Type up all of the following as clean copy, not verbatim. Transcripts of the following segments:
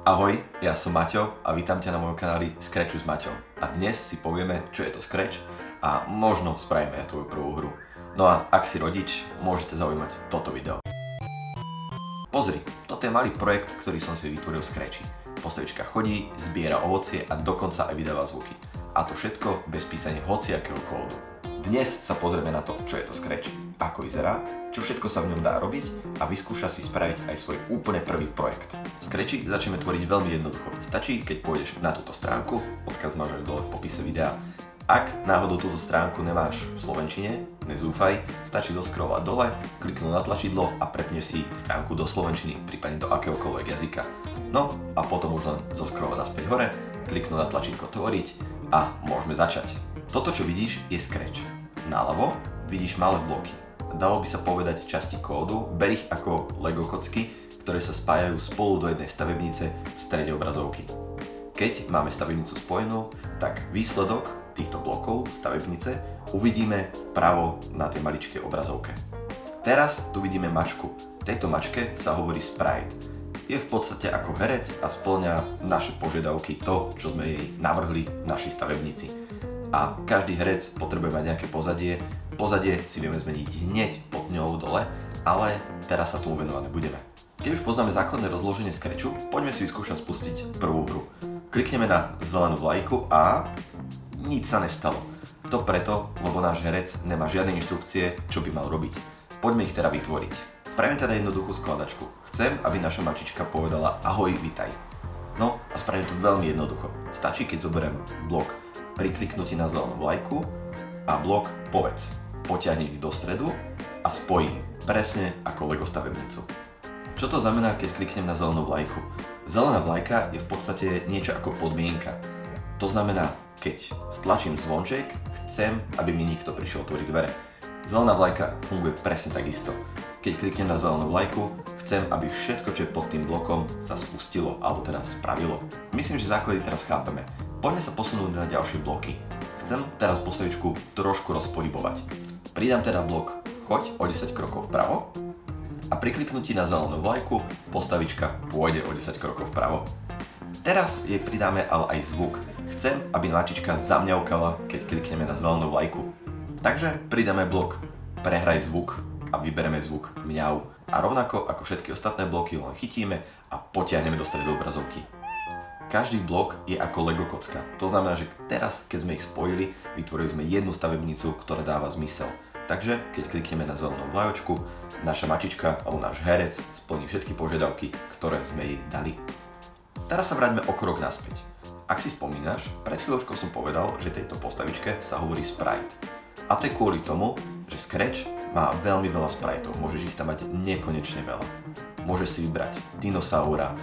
Ahoj, ja som Maťo a vítam ťa na mojom kanáli Scratchu s Maťom. A dnes si povieme, čo je to Scratch a možno spravíme aj tvoju prvú hru. No a ak si rodič, môžete zaujímať toto video. Pozri, toto je malý projekt, ktorý som si vytvoril v Scratchi. Postavička chodí, zbiera ovocie a dokonca aj vydáva zvuky. A to všetko bez písania hociakého kódu. Dnes sa pozrieme na to, čo je to Scratch, ako vyzerá, čo všetko sa v ňom dá robiť a vyskúša si spraviť aj svoj úplne prvý projekt. V Scratchi začneme tvoriť veľmi jednoducho. Stačí, keď pôjdeš na túto stránku, odkaz máš dole v popise videa. Ak náhodou túto stránku nemáš v slovenčine, nezúfaj, stačí zoscrollovať dole, kliknúť na tlačidlo a prepneš si stránku do slovenčiny, prípadne do akéhokoľvek jazyka. No a potom už len zoscrollovať naspäť hore, kliknúť na tlačítko tvoriť a môžeme začať. Toto, čo vidíš, je Scratch. Naľavo vidíš malé bloky. Dalo by sa povedať časti kódu, ber ich ako Lego kocky, ktoré sa spájajú spolu do jednej stavebnice v strede obrazovky. Keď máme stavebnicu spojenú, tak výsledok týchto blokov stavebnice uvidíme vpravo na tej maličkej obrazovke. Teraz tu vidíme mačku. Tejto mačke sa hovorí sprite. Je v podstate ako herec a spĺňa naše požiadavky, to, čo sme jej navrhli v našej stavebnici. A každý herec potrebuje mať nejaké pozadie. Pozadie si vieme zmeniť hneď pod ňou dole, ale teraz sa tomu venovať nebudeme. Keď už poznáme základné rozloženie Scratchu, poďme si vyskúšať spustiť prvú hru. Klikneme na zelenú vlajku a nič sa nestalo. To preto, lebo náš herec nemá žiadne inštrukcie, čo by mal robiť. Poďme ich teda vytvoriť. Spravím teda jednoduchú skladačku. Chcem, aby naša mačička povedala ahoj, vitaj. No a spravím to veľmi jednoducho. Stačí, keď zoberiem blok pri kliknutí na zelenú vlajku a blok povedz. Potiahnem ich do stredu a spojím, presne ako Lego stavebnicu. Čo to znamená, keď kliknem na zelenú vlajku? Zelená vlajka je v podstate niečo ako podmienka. To znamená, keď stlačím zvonček, chcem, aby mi niekto prišiel otvoriť dvere. Zelená vlajka funguje presne takisto. Keď kliknem na zelenú vlajku, chcem, aby všetko, čo je pod tým blokom, sa spustilo, alebo teda spravilo. Myslím, že základy teraz chápeme. Poďme sa posunúť na ďalšie bloky. Chcem teraz postavičku trošku rozpohybovať. Pridám teda blok choď o 10 krokov vpravo a pri kliknutí na zelenú vlajku postavička pôjde o 10 krokov vpravo. Teraz jej pridáme ale aj zvuk. Chcem, aby mačička zamňaukala, keď klikneme na zelenú vlajku. Takže pridáme blok prehraj zvuk a vybereme zvuk mňau. A rovnako ako všetky ostatné bloky len chytíme a potiahneme do stredu obrazovky. Každý blok je ako Lego kocka. To znamená, že teraz, keď sme ich spojili, vytvorili sme jednu stavebnicu, ktorá dáva zmysel. Takže, keď klikneme na zelenú vlajočku, naša mačička alebo náš herec splní všetky požiadavky, ktoré sme jej dali. Teraz sa vráťme o krok naspäť. Ak si spomínaš, pred chvíľočkou som povedal, že tejto postavičke sa hovorí sprite. A to je kvôli tomu, že Scratch má veľmi veľa spriteov, môžeš ich tam mať nekonečne veľa. Môžeš si vybrať dinosaura,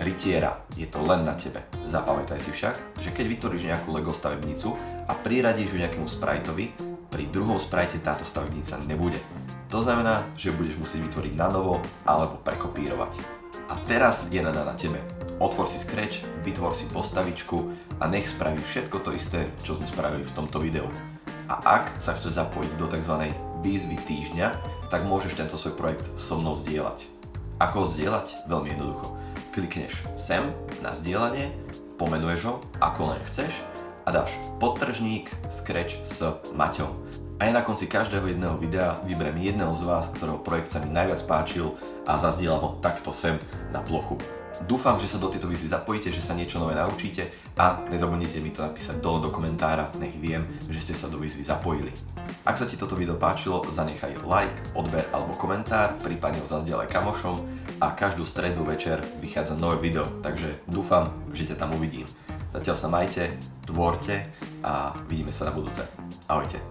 rytiera, je to len na tebe. Zapamätaj si však, že keď vytvoríš nejakú Lego stavebnicu a priradíš ju nejakému spriteovi, pri druhom sprite táto stavebnica nebude. To znamená, že budeš musieť vytvoriť na novo alebo prekopírovať. A teraz je na tebe. Otvor si Scratch, vytvor si postavičku a nech spraví všetko to isté, čo sme spravili v tomto videu. A ak sa chceš zapojiť do tzv. Výzvy týždňa, tak môžeš tento svoj projekt so mnou zdieľať. Ako ho zdieľať? Veľmi jednoducho. Klikneš sem na zdieľanie, pomenuješ ho ako len chceš a dáš podtržník Scratch s Maťom. A ja na konci každého jedného videa vyberiem jedného z vás, ktorého projekt sa mi najviac páčil a zazdieľam ho takto sem na plochu. Dúfam, že sa do tejto výzvy zapojíte, že sa niečo nové naučíte a nezabudnite mi to napísať dole do komentára, nech viem, že ste sa do výzvy zapojili. Ak sa ti toto video páčilo, zanechaj like, odber alebo komentár, prípadne ho zazdieľaj kamošom a každú stredu večer vychádza nové video, takže dúfam, že ťa tam uvidím. Zatiaľ sa majte, tvorte a vidíme sa na budúce. Ahojte.